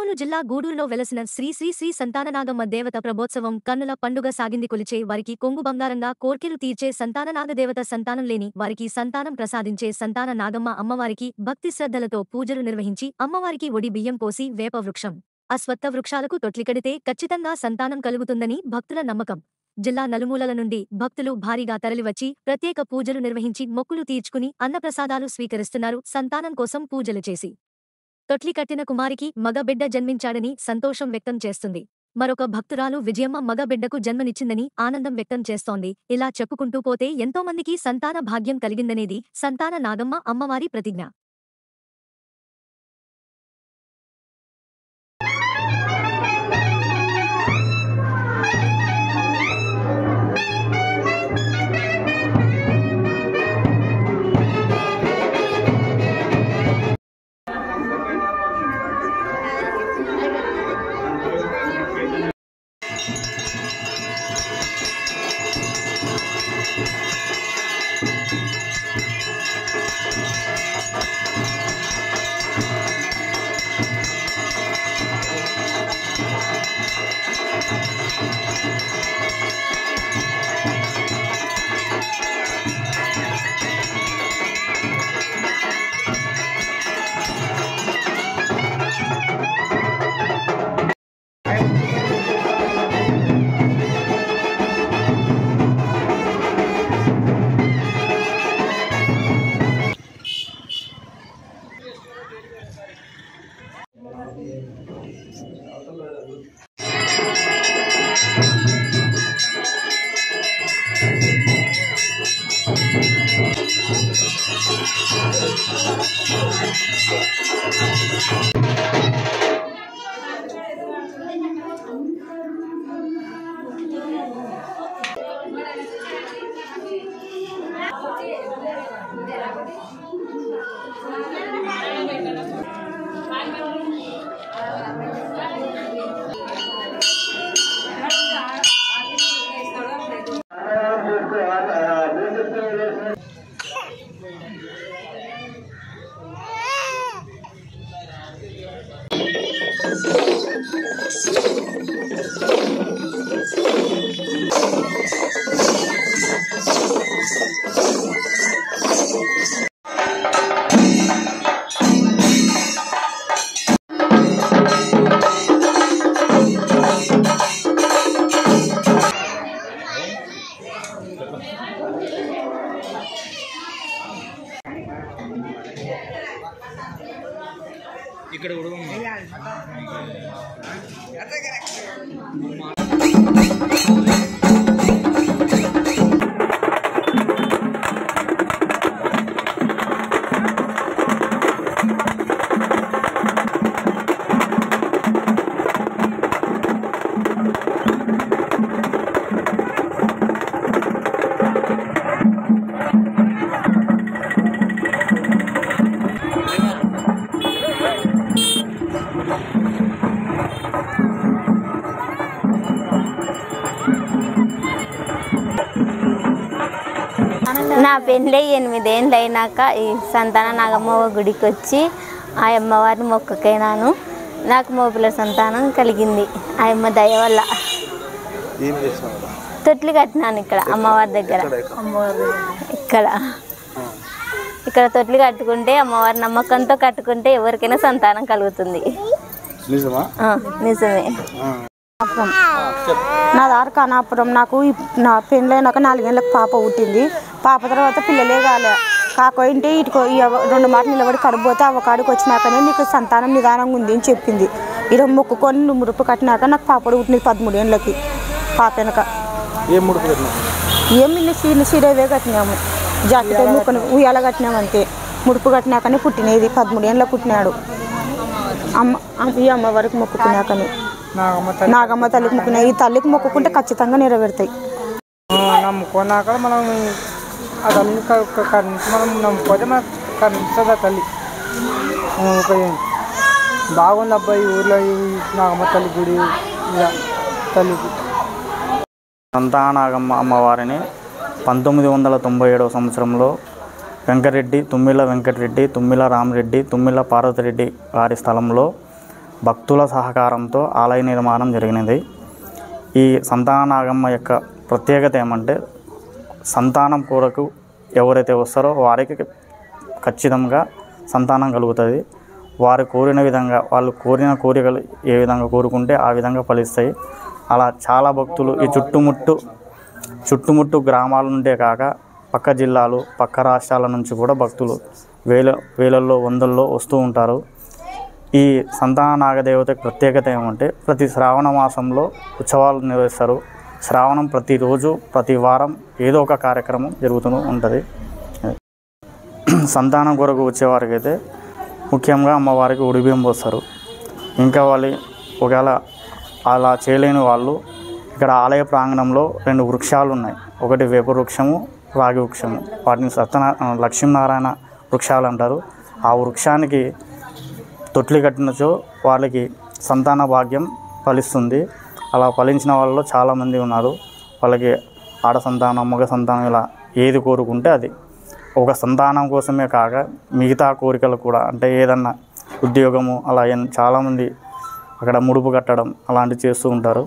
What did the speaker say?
కర్నూలు జిల్లా గూడూరులో వెలసిన శ్రీ శ్రీ శ్రీ సంతాననాగమ్మ దేవత ప్రభోత్సవం కన్నుల పండుగ సాగింది. కొలిచే వారికి కొంగు బంగారంగా కోర్కెలు తీర్చే సంతాననాగదేవత, సంతానం లేని వారికి సంతానం ప్రసాదించే సంతాన నాగమ్మ అమ్మవారికి భక్తి శ్రద్ధలతో పూజలు నిర్వహించి అమ్మవారికి ఒడి బియ్యం పోసి వేప వృక్షం, అశ్వత్థ వృక్షాలకు తొట్లికడితే ఖచ్చితంగా సంతానం కలుగుతుందని భక్తుల నమ్మకం. జిల్లా నలుమూలల నుండి భక్తులు భారీగా తరలివచ్చి ప్రత్యేక పూజలు నిర్వహించి మొక్కులు తీర్చుకుని అన్నప్రసాదాలు స్వీకరిస్తున్నారు. సంతానం కోసం పూజలు చేసి తొట్లి కట్టిన కుమారికి మగ బిడ్డ జన్మించాడని సంతోషం వ్యక్తం చేస్తుంది. మరొక భక్తురాలు విజయమ్మ మగ బిడ్డకు జన్మనిచ్చిందని ఆనందం వ్యక్తం చేస్తోంది. ఇలా చెప్పుకుంటూ పోతే ఎంతోమందికి సంతాన భాగ్యం కలిగిందనేది సంతాన నాగమ్మ అమ్మవారి ప్రతిజ్ఞ. ఇక్కడ కూడా నా పెళ్ళి 8 ఏళ్ళు అయినాక ఈ సంతాన నాగమ్మ గుడికి వచ్చి ఆ అమ్మవారిని మొక్కకైనాను. నాకు మోపిల్ల సంతానం కలిగింది ఆ అమ్మ దయ వల్ల. తొట్లు కట్టినాను ఇక్కడ అమ్మవారి దగ్గర. ఇక్కడ తొట్లు కట్టుకుంటే అమ్మవారి నమ్మకంతో కట్టుకుంటే ఎవరికైనా సంతానం కలుగుతుంది. నిజమే. నా దారి కానాపురం. నాకు నా పెళ్ళైనాక 4 ఏళ్ళకి పాప పుట్టింది. పాప తర్వాత పిల్లలే కాలే. కాకపోయింటే ఇటుకో 2 మాటలు నిలబడి కడిపోతే కాడికి వచ్చినాకనే నీకు సంతానం నిదానంగా ఉంది అని చెప్పింది. ఇలా మొక్కుకొని ముడుపు కట్టినాక నాకు పాపడు పుట్టింది 13 ఏళ్ళకి. పాప వెనక ఏమి సీరవే కట్టినాము. జాకెట్ ముక్కను ఉయ్యాల కట్టినాము అంతే. ముడుపు కట్టినాకనే పుట్టినది. 13 ఏళ్ళకి పుట్టినాడు. ఈ అమ్మ వరకు మొక్కుకున్నాకనే నాగమ్మ తల్లికి మొక్కున్నాయి. ఈ తల్లికి మొక్కుకుంటే ఖచ్చితంగా నెరవేరుతాయి. నమ్ముకున్నాక మనం ఆ తల్లిని మనం నమ్ముకోతే మనకు కనిపిస్తుంది. ఆ తల్లి బాగుంది అబ్బాయి ఊర్లో నాగమ్మ తల్లి గుడి. తల్లికి సంతానాగమ్మ అమ్మవారిని 1997వ సంవత్సరంలో వెంకటరెడ్డి, తుమ్మిల వెంకటరెడ్డి, తుమ్మిల రామరెడ్డి, తుమ్మిల పార్వతిరెడ్డి గారి స్థలంలో భక్తుల సహకారంతో ఆలయ నిర్మాణం జరిగినది. ఈ సంతాన నాగమ్మ యొక్క ప్రత్యేకత ఏమంటే సంతానం కొరకు ఎవరైతే వస్తారో వారికి ఖచ్చితంగా సంతానం కలుగుతుంది. వారు కోరిన విధంగా వాళ్ళు కోరిన కోరికలు ఏ విధంగా కోరుకుంటే ఆ విధంగా ఫలిస్తాయి. అలా చాలా భక్తులు ఈ చుట్టుముట్టు గ్రామాల నుండే కాక పక్క జిల్లాలు పక్క రాష్ట్రాల నుంచి కూడా భక్తులు వేలల్లో వందల్లో వస్తూ ఉంటారు. ఈ సంతాన నాగదేవత ప్రత్యేకత ఏమంటే ప్రతి శ్రావణ మాసంలో ఉత్సవాలు నిర్వహిస్తారు. శ్రావణం ప్రతిరోజు ప్రతి వారం ఏదో ఒక కార్యక్రమం జరుగుతూ ఉంటుంది. సంతానం కొరకు వచ్చేవారికి అయితే ముఖ్యంగా అమ్మవారికి ఉడిబియ్యం పోస్తారు. ఇంకా వాళ్ళు ఒకవేళ అలా చేయలేని వాళ్ళు ఇక్కడ ఆలయ ప్రాంగణంలో 2 వృక్షాలు ఉన్నాయి. ఒకటి వేప వృక్షము, రాగి వృక్షము. వాటిని లక్ష్మీనారాయణ వృక్షాలు అంటారు. ఆ వృక్షానికి తొట్లి కట్టినచో వాళ్ళకి సంతాన భాగ్యం ఫలిస్తుంది. అలా ఫలించిన వాళ్ళలో చాలామంది ఉన్నారు. వాళ్ళకి ఆడ సంతానం మగ సంతానం ఇలా ఏది కోరుకుంటే అది. ఒక సంతానం కోసమే కాక మిగతా కోరికలు కూడా అంటే ఏదన్నా ఉద్యోగము అలా చాలామంది అక్కడ ముడుపు కట్టడం అలాంటివి చేస్తూ ఉంటారు.